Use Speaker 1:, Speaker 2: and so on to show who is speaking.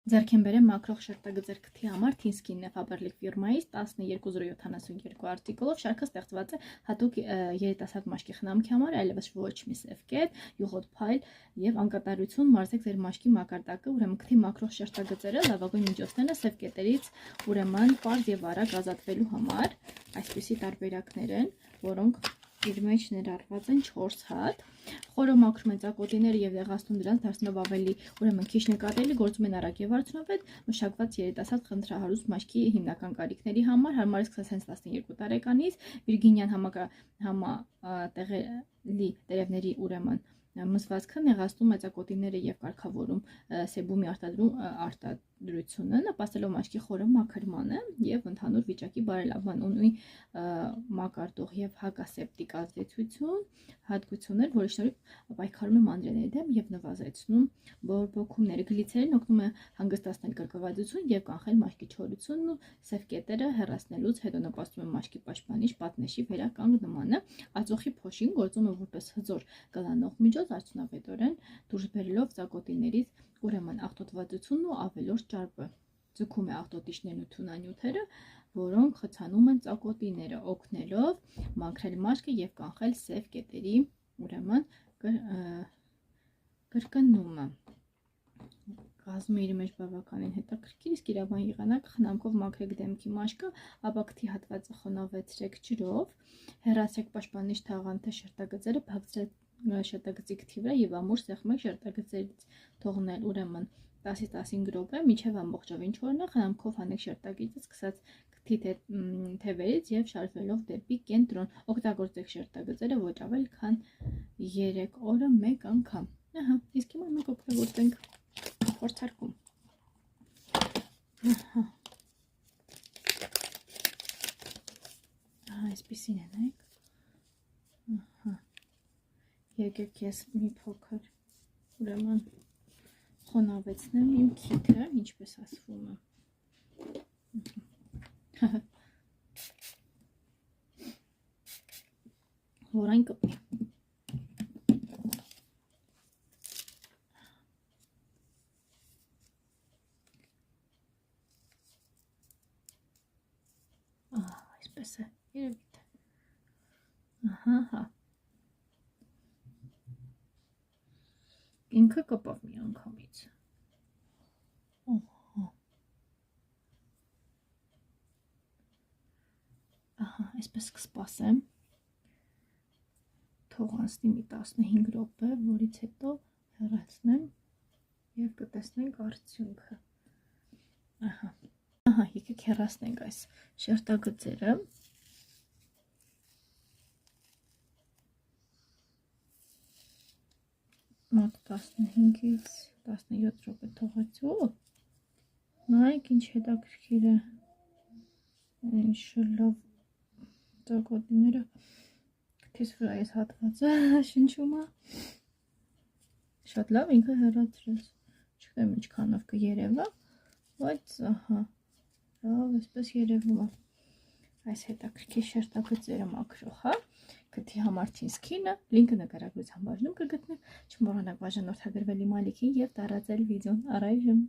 Speaker 1: Ձեռք են բերեմ մակրող շերտագծեր քթի համար Թինսկին է Faberlic ֆիրմայից 12072 արտիկլով շարքը ստեղծված է հատուկ երիտասարդ մաշկի խնամքի համար, այլևս ոչ մի սև կետ, յուղոտ փայլ եւ անկատարություն մարզեք ձեր մաշկի մակարդակը, ուրեմն քթի մակրող շերտագծերը լավագույն միջոցներն է սև կետերից ուրեմն պարզ եւ արագ ազատվելու համար, այսպիսի տարբերակներ են, որոնք իր մեջ ներառված են 4 հատ, խորը մաքրում են ծակոտիները եւ դեղացնում դրանց դարձնելով ավելի ուրեմն քիչ նկատելի, գործում են արագ եւ արդյունավետ, մշակված երիտասարդ խնդրահարուստ մաշկի հիմնական կարիքների համար, հարմար է սկսած 12 տարեկանից, վիրգինյան համատեղելի տերևների ուրեմն մզվածքը նեղացնում է ծակոտիները եւ կարգավորում սեբումի արտադրությունը, նպաստելով մաշկի խորը մաքրմանը եւ ընդհանուր վիճակի բարելավման, ունի մակարդող եւ հակասեպտիկ ազդեցություն, հատկություններ, որի շնորհիվ պայքարում է մանրէների դեմ եւ նվազեցնում բորբոքումները, գլիցերին օգնում է հանգստացնել կրկվածություն եւ կանխել մաշկի չորությունն ու սև կետերը հեռացնելուց հետո նպաստում է մաշկի պաշտպանիչ պատնեշի վերականգնմանը, ածուխի փոշին գործում է որպես հզոր կլանող միջոց արդյունավետորեն դուրս բերելով ծակոտիներից ուրեմն աղտոտվածությունն ու ավելորդ ճարպը, ձգում է աղտոտիչներն ու թունանյութերը, որոնք խցանում են ծակոտիները, օգնելով մաքրել մաշկը եւ կանխել սև կետերի ուրեմն կրկնումը։ Կազմը իր մեջ բավականին հետաքրքիր, իսկ իրավան եղանակը խնամքով մաքրեք դեմքի մաշկը, ապա քթի հատվածը խոնավեցրեք ջրով, հեռացրեք պաշտպանիչ թաղանթ շերտագծերը, փակցրեք շերտագծի քթի վրա եւ ամուր սեղմեք շերտագծերից թողնել ուրեմն 10-ից 15 րոպե, մինչև ամբողջովին չորնա, խնամքով հանեք շերտագիծը սկսած քթի թևերից եւ շարժվելով դեպի կենտրոն, օգտագործեք շերտագծերը ոչ ավել քան 3 օրը մեկ անգամ։ Ահա, իսկ հիմա մենք օգտագործենք փորձարկում։ Ահա, այսպեսին է, նայեք։ Ահա։ Եկեք ես մի փոքր ուրեմն խոնավեցնեմ իմ քիթը, ինչպես ասվում է։ Որ այն կպի։ Այսպես է, երևի թե։ Ահա։ Ինքը կպավ մի անգամից։ Ահա, այսպես կսպասեմ։ Թող անցնի մի 15 րոպե, որից հետո հեռացնեմ եւ կտեսնենք արդյունքը։ Ահա, եկեք հեռացնենք այս շերտագծերը։ Մոտ 15-ից 17 րոպե թողեցու։ Նայեք ինչ հետաքրքիր է։ Ինչ լավ ծակոտիները քթիս վրա այս հատվածը շնչում է։ Շատ լավ ինքը հեռացրեց։ Չգիտեմ ինչքանով կերևա, բայց ահա, լավ այսպես երևում է։ Այս հետաքրքիր շերտագծերը մաքրող, հա, քթի համար Թինսկինը, լինքը նկարագրության բաժնում կգտնեք, չմոռանաք բաժանորդագրվել իմ ալիքին եւ տարածել վիդեոն առայժմ։